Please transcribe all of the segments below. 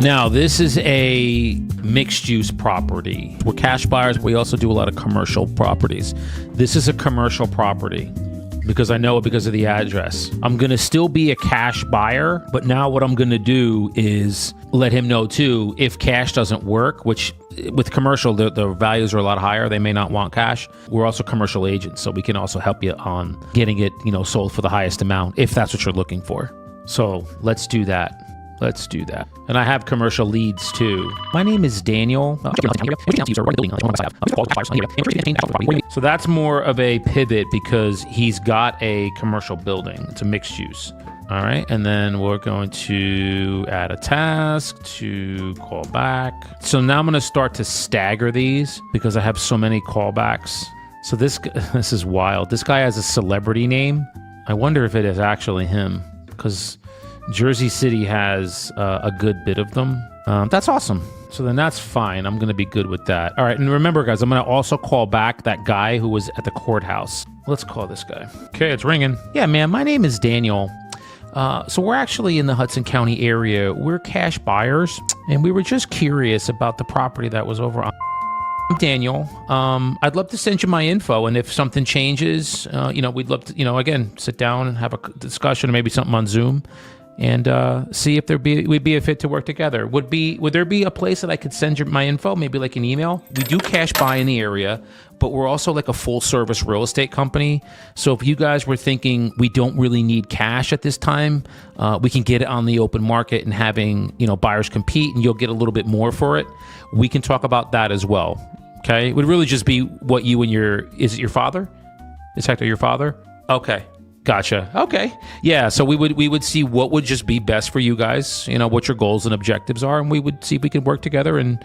Now, this is a mixed-use property. We're cash buyers, but we also do a lot of commercial properties. This is a commercial property because I know it because of the address. I'm going to still be a cash buyer, but now what I'm going to do is let him know, too, if cash doesn't work, which with commercial, the values are a lot higher. They may not want cash. We're also commercial agents, so we can also help you on getting it, sold for the highest amount if that's what you're looking for. So let's do that. Let's do that. And I have commercial leads too. My name is Daniel. So that's more of a pivot because he's got a commercial building. It's a mixed use. All right. And then we're going to add a task to call back. So now I'm going to start to stagger these because I have so many callbacks. So this is wild. This guy has a celebrity name. I wonder if it is actually him because Jersey City has a good bit of them. That's awesome. So then that's fine. I'm going to be good with that. All right. And remember, guys, I'm going to also call back that guy who was at the courthouse. Let's call this guy. Okay, it's ringing. Yeah, man, my name is Daniel. So we're actually in the Hudson County area. We're cash buyers, and we were just curious about the property that was over on. I'm Daniel. I'd love to send you my info, and if something changes, we'd love to, again, sit down and have a discussion or maybe something on Zoom. And see if we'd be a fit to work together. Would there be a place that I could send you my info? Maybe like an email? We do cash buy in the area, but we're also like a full service real estate company. So if you guys were thinking we don't really need cash at this time, we can get it on the open market and having buyers compete, and you'll get a little bit more for it. We can talk about that as well. Okay, it would really just be what you and is it your father? Is Hector your father? Okay. Gotcha. Okay. Yeah. So we would see what would just be best for you guys, what your goals and objectives are. And we would see if we could work together and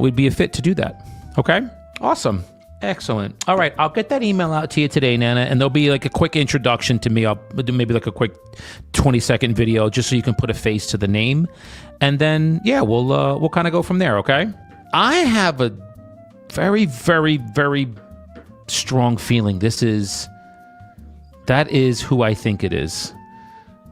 we'd be a fit to do that. Okay. Awesome. Excellent. All right. I'll get that email out to you today, Nana. And there'll be like a quick introduction to me. I'll do maybe like a quick 20-second video just so you can put a face to the name. And then, yeah, we'll kind of go from there. Okay. I have a very, very, very strong feeling that is who I think it is.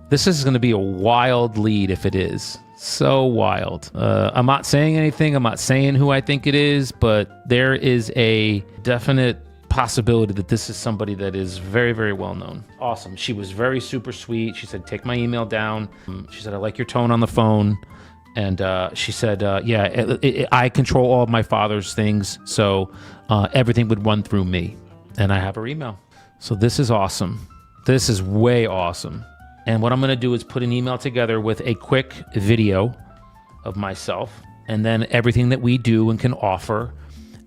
This is going to be a wild lead if it is. So wild. I'm not saying anything. I'm not saying who I think it is, but there is a definite possibility that this is somebody that is very, very well known. Awesome. She was very super sweet. She said, take my email down. She said, I like your tone on the phone. And she said, I control all of my father's things. So everything would run through me. And I have her email. So this is awesome. This is way awesome. And what I'm going to do is put an email together with a quick video of myself and then everything that we do and can offer.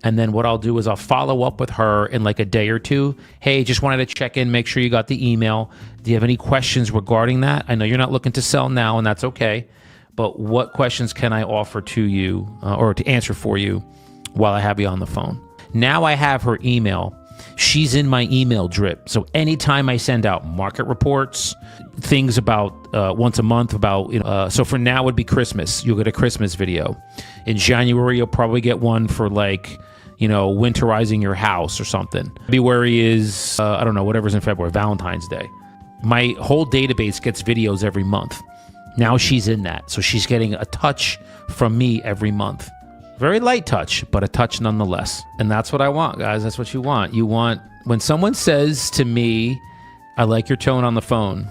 And then what I'll do is I'll follow up with her in like a day or two. Hey, just wanted to check in, make sure you got the email. Do you have any questions regarding that? I know you're not looking to sell now, and that's okay. But what questions can I offer to you or to answer for you while I have you on the phone? Now I have her email. She's in my email drip. So anytime I send out market reports, things about once a month about, so for now would be Christmas. You'll get a Christmas video. In January, you'll probably get one for like, winterizing your house or something. February is, I don't know, whatever's in February, Valentine's Day. My whole database gets videos every month. Now she's in that. So she's getting a touch from me every month. Very light touch, but a touch nonetheless. And that's what I want, guys. That's what you want. You want, when someone says to me, I like your tone on the phone,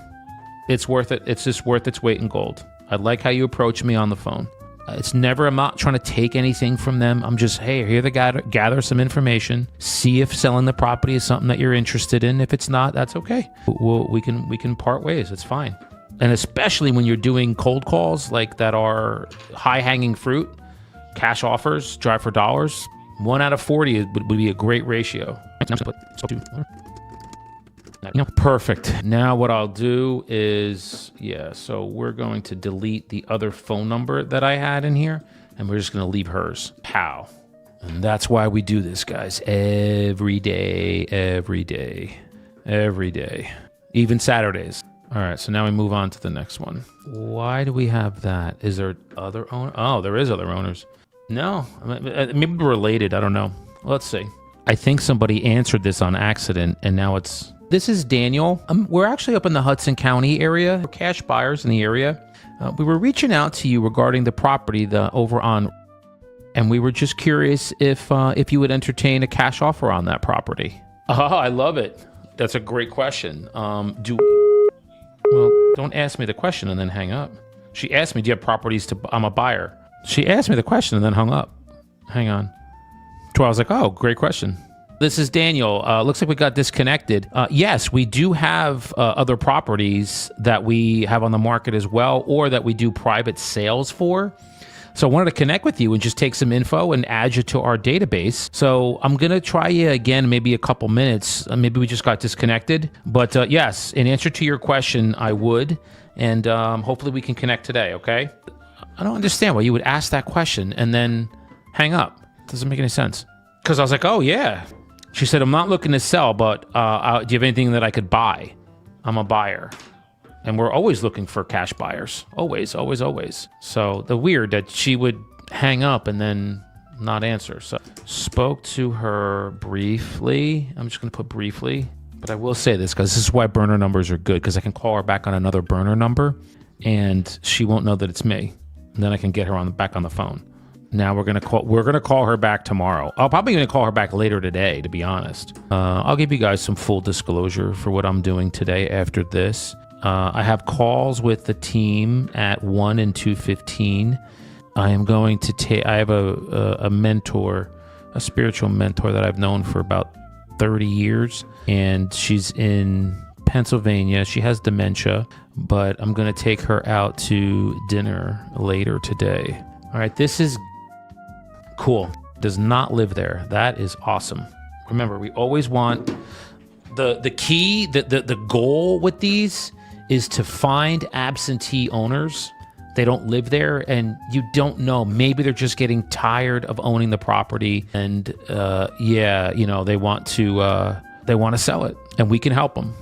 it's worth it. It's just worth its weight in gold. I like how you approach me on the phone. It's never, I'm not trying to take anything from them. I'm just, hey, here to gather some information, see if selling the property is something that you're interested in. If it's not, that's okay. We can part ways. It's fine. And especially when you're doing cold calls like that are high-hanging fruit, cash offers, drive for dollars, 1 out of 40 would be a great ratio. Perfect. Now what I'll do is, so we're going to delete the other phone number that I had in here, and we're just going to leave hers. Pow. And that's why we do this, guys. Every day, every day, every day. Even Saturdays. All right, so now we move on to the next one. Why do we have that? Is there other owner? Oh, there is other owners. No, maybe related. I don't know. Let's see. I think somebody answered this on accident, and now it's this is Daniel. We're actually up in the Hudson County area. We're cash buyers in the area. We were reaching out to you regarding the property over on, and we were just curious if you would entertain a cash offer on that property. Oh, I love it. That's a great question. Well, don't ask me the question and then hang up. She asked me, do you have properties I'm a buyer. She asked me the question and then hung up. Hang on. So I was like, oh, great question. This is Daniel. Looks like we got disconnected. Yes, we do have other properties that we have on the market as well, or that we do private sales for. So I wanted to connect with you and just take some info and add you to our database. So I'm going to try you again, maybe a couple minutes. Maybe we just got disconnected. But yes, in answer to your question, I would. And hopefully we can connect today, okay? I don't understand why you would ask that question and then hang up. Doesn't make any sense. Because I was like, oh, yeah. She said, I'm not looking to sell, but do you have anything that I could buy? I'm a buyer. And we're always looking for cash buyers. Always, always, always. So the weird that she would hang up and then not answer. So spoke to her briefly. I'm just going to put briefly. But I will say this, because this is why burner numbers are good, because I can call her back on another burner number and she won't know that it's me. And then I can get her back on the phone. Now we're gonna call her back tomorrow. I'll probably gonna call her back later today, to be honest. I'll give you guys some full disclosure for what I'm doing today after this. I have calls with the team at 1 and 2:15. I am going to I have a mentor, a spiritual mentor that I've known for about 30 years, and she's in Pennsylvania. She has dementia, but I'm gonna take her out to dinner later today. All right, this is cool. Does not live there. That is awesome. Remember, we always want the key, the goal with these is to find absentee owners. They don't live there, and you don't know. Maybe they're just getting tired of owning the property, and they want to sell it, and we can help them.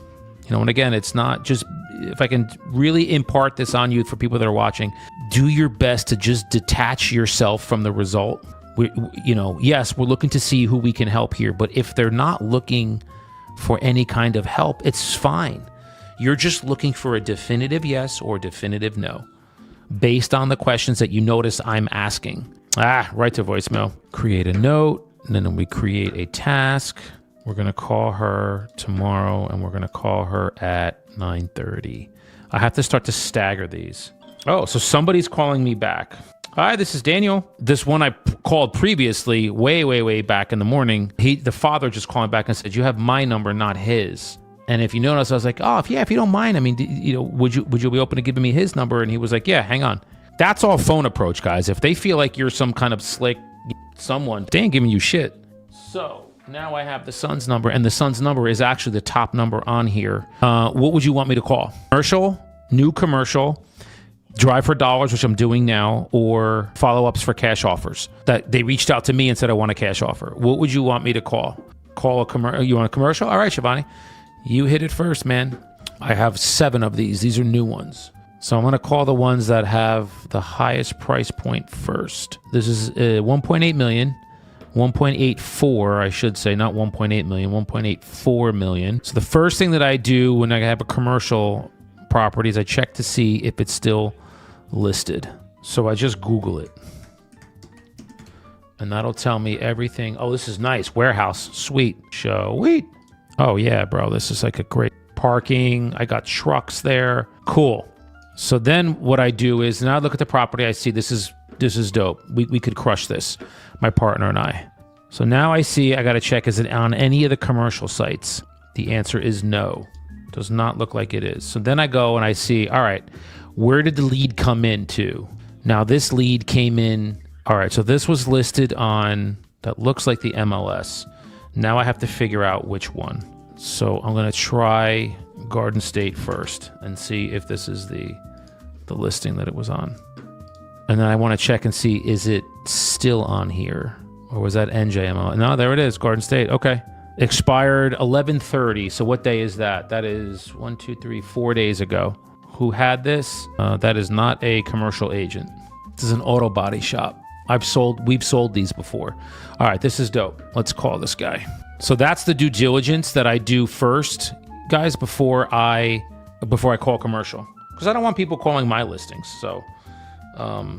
And again, it's not just, if I can really impart this on you for people that are watching, do your best to just detach yourself from the result. Yes, we're looking to see who we can help here, but if they're not looking for any kind of help, it's fine. You're just looking for a definitive yes or definitive no, based on the questions that you notice I'm asking. Right to voicemail. Create a note, and then we create a task. We're going to call her tomorrow, and we're going to call her at 9:30. I have to start to stagger these. Oh, so somebody's calling me back. Hi, this is Daniel. This one I called previously, way back in the morning. The father just called me back and said, you have my number, not his. And if you notice, I was like, oh, if you don't mind, I mean, would you be open to giving me his number? And he was like, yeah, hang on. That's all phone approach, guys. If they feel like you're some kind of slick someone, they ain't giving you shit. So now I have the son's number, and the son's number is actually the top number on here. What would you want me to call? Commercial, new commercial, drive for dollars, which I'm doing now, or follow-ups for cash offers. That they reached out to me and said, I want a cash offer. What would you want me to call? Call a commercial? You want a commercial? All right, Shivani. You hit it first, man. I have 7 of these. These are new ones. So I'm going to call the ones that have the highest price point first. This is 1.8 million. 1.84, I should say, not 1.8 million, 1.84 million. So the first thing that I do when I have a commercial property is I check to see if it's still listed. So I just Google it. And that'll tell me everything. Oh, this is nice. Warehouse. Sweet. Sweet. Oh, yeah, bro. This is like a great parking. I got trucks there. Cool. So then what I do is now I look at the property. I see this is dope. We could crush this, my partner and I. So now I see I got to check, is it on any of the commercial sites? The answer is no. Does not look like it is. So then I go and I see, all right, where did the lead come into? Now this lead came in, all right, so this was listed on, that looks like the MLS. Now I have to figure out which one. So I'm going to try Garden State first and see if this is the listing that it was on. And then I want to check and see, is it still on here? Or was that NJML? No, there it is, Garden State. Okay. Expired 11/30. So what day is that? That is 4 days ago. Who had this? That is not a commercial agent. This is an auto body shop. We've sold these before. All right, this is dope. Let's call this guy. So that's the due diligence that I do first. guys before I call commercial, because I don't want people calling my listings. So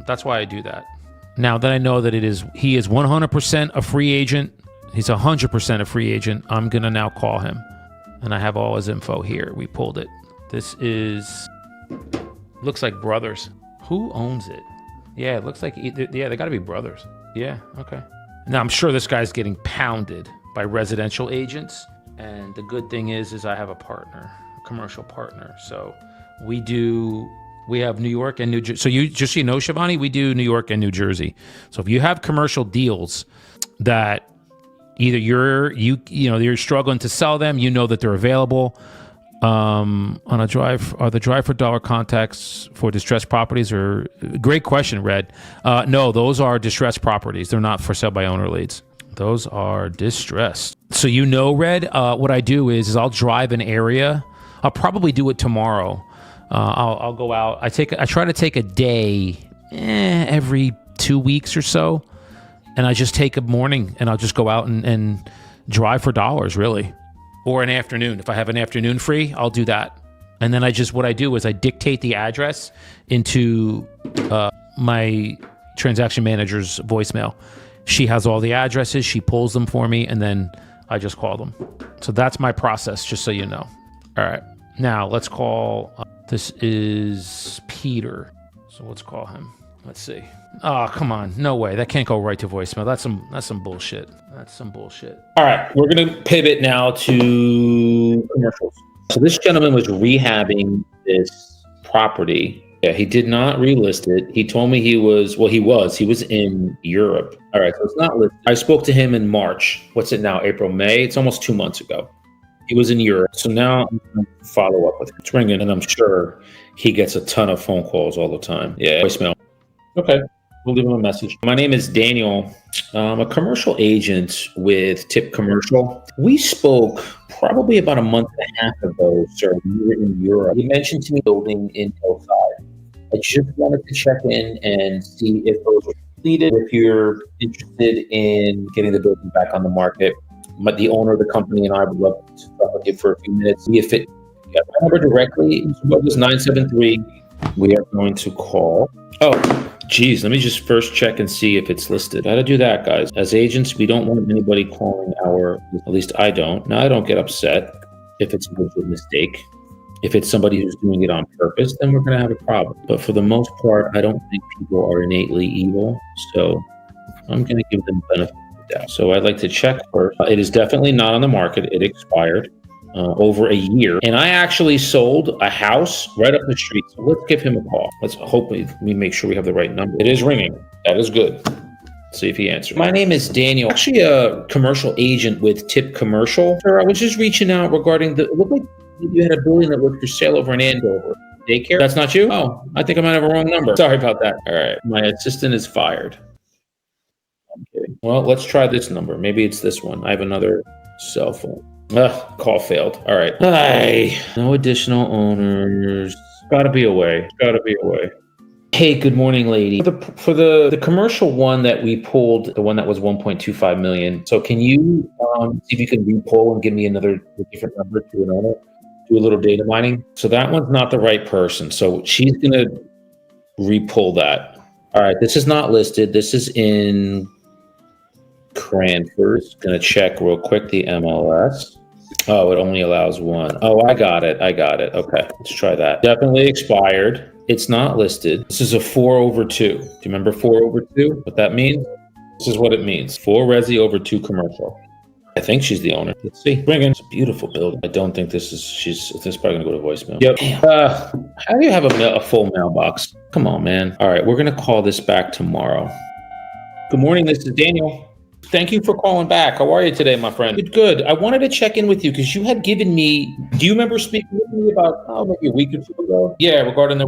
that's why I do that. Now that I know that he is 100% a free agent, he's 100% a free agent, I'm gonna now call him, and I have all his info here. We pulled it. This looks like brothers. Who owns it? Yeah, it looks like they got to be brothers. Yeah, okay. Now I'm sure this guy's getting pounded by residential agents, and the good thing is I have a partner, a commercial partner. So we have New York and New Jersey. So just so you know, Shivani, we do New York and New Jersey. So if you have commercial deals that either you're struggling to sell them, you know that they're available. On a drive, are the drive for dollar contacts for distressed properties? Or great question, Red. No, those are distressed properties. They're not for sale by owner leads. Those are distressed. So Red, what I do is I'll drive an area. I'll probably do it tomorrow. I'll go out. I try to take a day every 2 weeks or so, and I just take a morning and I'll just go out and drive for dollars, really. Or an afternoon. If I have an afternoon free, I'll do that. And then what I do is I dictate the address into my transaction manager's voicemail. She has all the addresses, she pulls them for me, and then I just call them. So that's my process, just so you know. All right, now let's call, this is Peter. So let's call him. Let's see. Oh, come on. No way. That can't go right to voicemail. That's some bullshit. That's some bullshit. All right. We're going to pivot now to commercials. So this gentleman was rehabbing this property. Yeah, he did not relist it. He told me he was in Europe. All right. So it's not listed. I spoke to him in March. What's it now? April, May? It's almost 2 months ago. He was in Europe. So now I'm going to follow up with him. It's ringing, and I'm sure he gets a ton of phone calls all the time. Yeah. Voicemail. Okay. We'll leave him a message. My name is Daniel. I'm a commercial agent with Tip Commercial. We spoke probably about a month and a half ago, sir. We were in Europe. You mentioned to me building in Hillside. I just wanted to check in and see if those are completed, if you're interested in getting the building back on the market. But the owner of the company and I would love to talk with you for a few minutes. See if it got my number directly. What was 973? We are going to call. Oh. Geez, let me just first check and see if it's listed. How to do that, guys. As agents, we don't want anybody calling at least I don't. Now, I don't get upset if it's a legit mistake. If it's somebody who's doing it on purpose, then we're going to have a problem. But for the most part, I don't think people are innately evil. So I'm going to give them benefit of the doubt. So I'd like to check first. It is definitely not on the market. It expired over a year. And I actually sold a house right up the street. So let's give him a call. Let's hope we make sure we have the right number. It is ringing. That is good. Let's see if he answers. My name is Daniel. Actually a commercial agent with Tip Commercial. Sir, I was just reaching out regarding it looked like you had a building that was for sale over in Andover. Daycare? That's not you? Oh, I think I might have a wrong number. Sorry about that. All right. My assistant is fired. I'm kidding. Well, let's try this number. Maybe it's this one. I have another cell phone. Call failed. All right. Hi. No additional owners. Gotta be away. Hey, good morning, lady. For the commercial one that we pulled, the one that was 1.25 million. So can you see if you can re-pull and give me a different number to an owner? Do a little data mining. So that one's not the right person. So she's gonna re-pull that. All right. This is not listed. This is in Cranford. Gonna check real quick the MLS. Oh, it only allows one. Oh, I got it. Okay, let's try that. Definitely expired. It's not listed. This is a 4/2. Do you remember 4/2? What that means? This is what it means. 4 resi over 2 commercial. I think she's the owner. Let's see. Bring in. It's a beautiful building. I don't think this is probably gonna go to voicemail. Yep. How do you have a full mailbox? Come on, man. All right, we're gonna call this back tomorrow. Good morning. This is Daniel. Thank you for calling back. How are you today, my friend? Good. I wanted to check in with you because you had given me, do you remember speaking with me about, maybe a week or two ago? Yeah, regarding the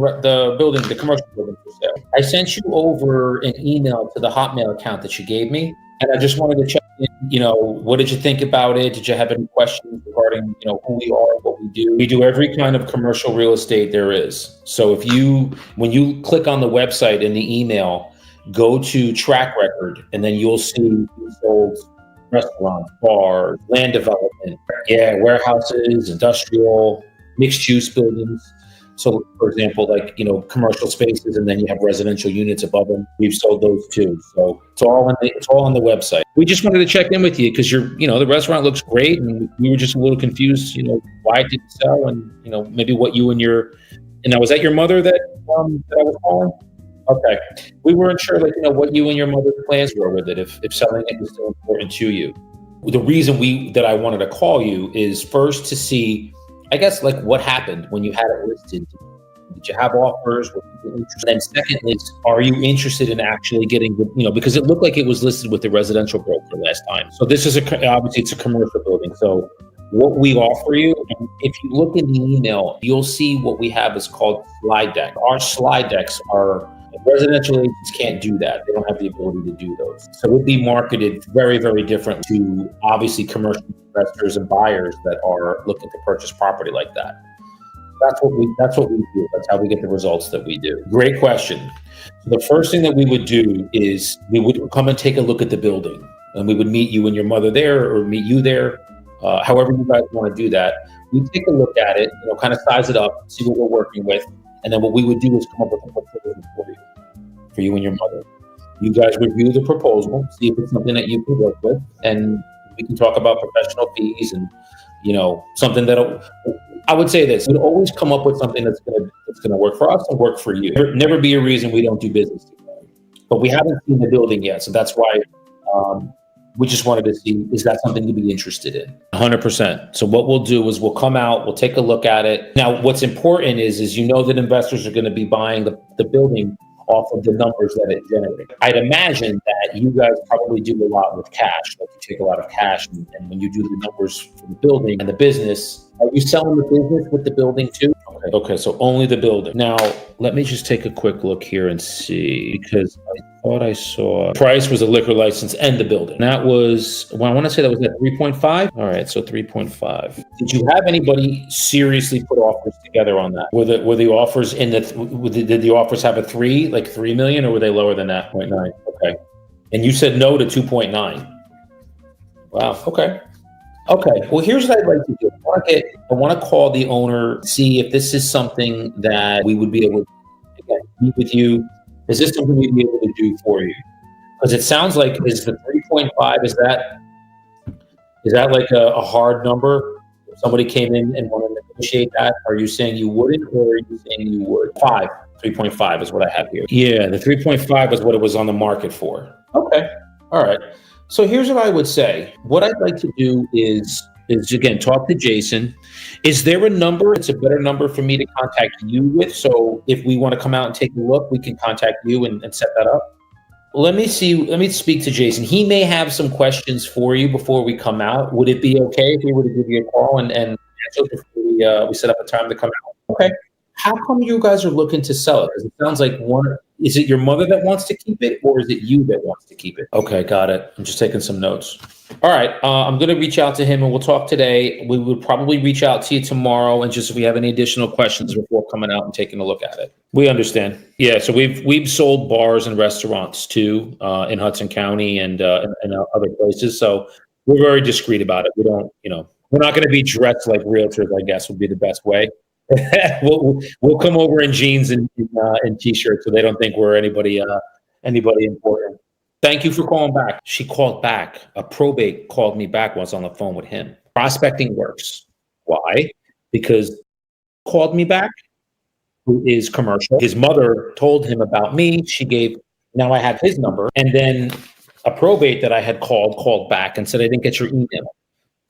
building, the commercial building for sale. I sent you over an email to the Hotmail account that you gave me. And I just wanted to check in, what did you think about it? Did you have any questions regarding, who we are, what we do? We do every kind of commercial real estate there is. So when you click on the website in the email, go to track record, and then you'll see who sold restaurants, bars, land development, warehouses, industrial, mixed use buildings. So, for example, like, commercial spaces, and then you have residential units above them. We've sold those too. So it's all on the website. We just wanted to check in with you because the restaurant looks great, and we were just a little confused, why it didn't sell, and maybe what you and now, was that your mother that I was calling? Okay, we weren't sure, what you and your mother's plans were with it. If selling it was still important to you. The reason that I wanted to call you is first to see, I guess, what happened when you had it listed. Did you have offers? Were people interested? And secondly, are you interested in actually getting because it looked like it was listed with the residential broker last time. So this is obviously it's a commercial building. So what we offer you, and if you look in the email, you'll see what we have is called slide deck. Our slide decks are, residential agents can't do that. They don't have the ability to do those. So it would be marketed very, very different to obviously commercial investors and buyers that are looking to purchase property like that. That's what we do. That's how we get the results that we do. Great question. So the first thing that we would do is we would come and take a look at the building, and we would meet you and your mother there, or meet you there, however you guys want to do that. We'd take a look at it, kind of size it up, see what we're working with, and then what we would do is come up with a proposal for you and your mother. You guys review the proposal, see if it's something that you can work with, and we can talk about professional fees and something that I would say this: we'd always come up with something that's gonna work for us and work for you. There'd never be a reason we don't do business together. But we haven't seen the building yet, so that's why we just wanted to see, is that something you'd be interested in? 100%. So what we'll do is we'll come out, we'll take a look at it. Now, what's important is that investors are going to be buying the building off of the numbers that it generates. I'd imagine that you guys probably do a lot with cash, you take a lot of cash, and when you do the numbers for the building and the business, are you selling the business with the building too? Okay, so only the building. Now, let me just take a quick look here and see, because I thought I saw price was a liquor license and the building. That was, I want to say that was at 3.5. All right, so 3.5. Did you have anybody seriously put offers together on that? Were the offers did the offers have a 3 million, or were they lower than that? 0.9. Okay. And you said no to 2.9. Wow. Okay, well, here's what I'd like to do. I want to call the owner, see if this is something that we would be able to meet with you. Is this something we'd be able to do for you? Because it sounds like, is the 3.5, is that like a hard number? If somebody came in and wanted to negotiate that, are you saying you wouldn't, or are you saying you would? 3.5 is what I have here. Yeah, the 3.5 is what it was on the market for. Okay, all right. So here's what I would say. What I'd like to do is again, talk to Jason. Is there a number? It's a better number for me to contact you with. So if we want to come out and take a look, we can contact you and set that up. Let me speak to Jason. He may have some questions for you before we come out. Would it be okay if we were to give you a call and answer before we set up a time to come out? Okay. How come you guys are looking to sell it? Because it sounds like is it your mother that wants to keep it, or is it you that wants to keep it? Okay, got it. I'm just taking some notes. All right, I'm going to reach out to him and we'll talk today. We would probably reach out to you tomorrow, and just if we have any additional questions before coming out and taking a look at it. We understand. Yeah, so we've sold bars and restaurants too in Hudson County and other places. So we're very discreet about it. We don't, we're not going to be dressed like realtors, I guess would be the best way. we'll come over in jeans and t-shirts, so they don't think we're anybody important. Thank you for calling back. She called back. A probate called me back once on the phone with him. Prospecting works. Why? Because called me back, who is commercial. His mother told him about me. Now I have his number. And then a probate that I had called back and said, I didn't get your email.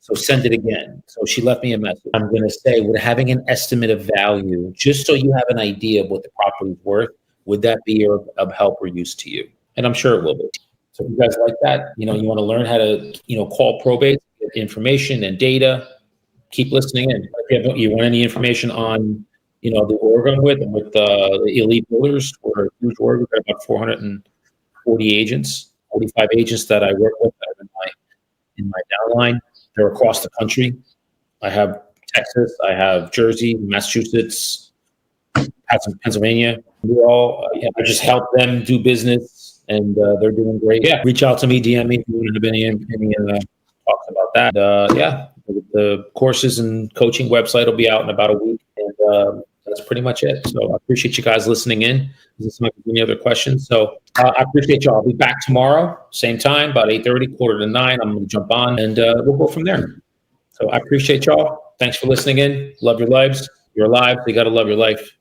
So send it again. So she left me a message. I'm going to say, we're having an estimate of value, just so you have an idea of what the property is worth. Would that be of help or use to you? And I'm sure it will be. So if you guys like that, you want to learn how to, call probate, get information and data, keep listening in. If you want any information on, the org I'm with the elite builders, we're a huge org. We've got about 440 agents, 45 agents that I work with that are in my downline. They're across the country. I have Texas, I have Jersey, Massachusetts, Pennsylvania. I just help them do business, and they're doing great. Yeah, reach out to me, DM me if you want to have any talks about that. Yeah, the courses and coaching website will be out in about a week, and that's pretty much it. So I appreciate you guys listening in. Is there any other questions? So I appreciate y'all. I'll be back tomorrow, same time, about 8:30, 8:45. I'm going to jump on, and we'll go from there. So I appreciate y'all. Thanks for listening in. Love your lives. You're alive. You got to love your life.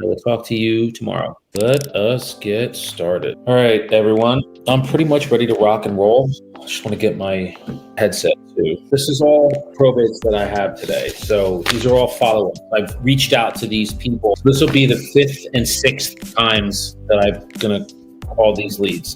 I will talk to you tomorrow. Let us get started. All right, everyone. I'm pretty much ready to rock and roll. I just want to get my headset too. This is all probates that I have today. So these are all follow-ups. I've reached out to these people. This will be the 5th and 6th times that I'm going to call these leads.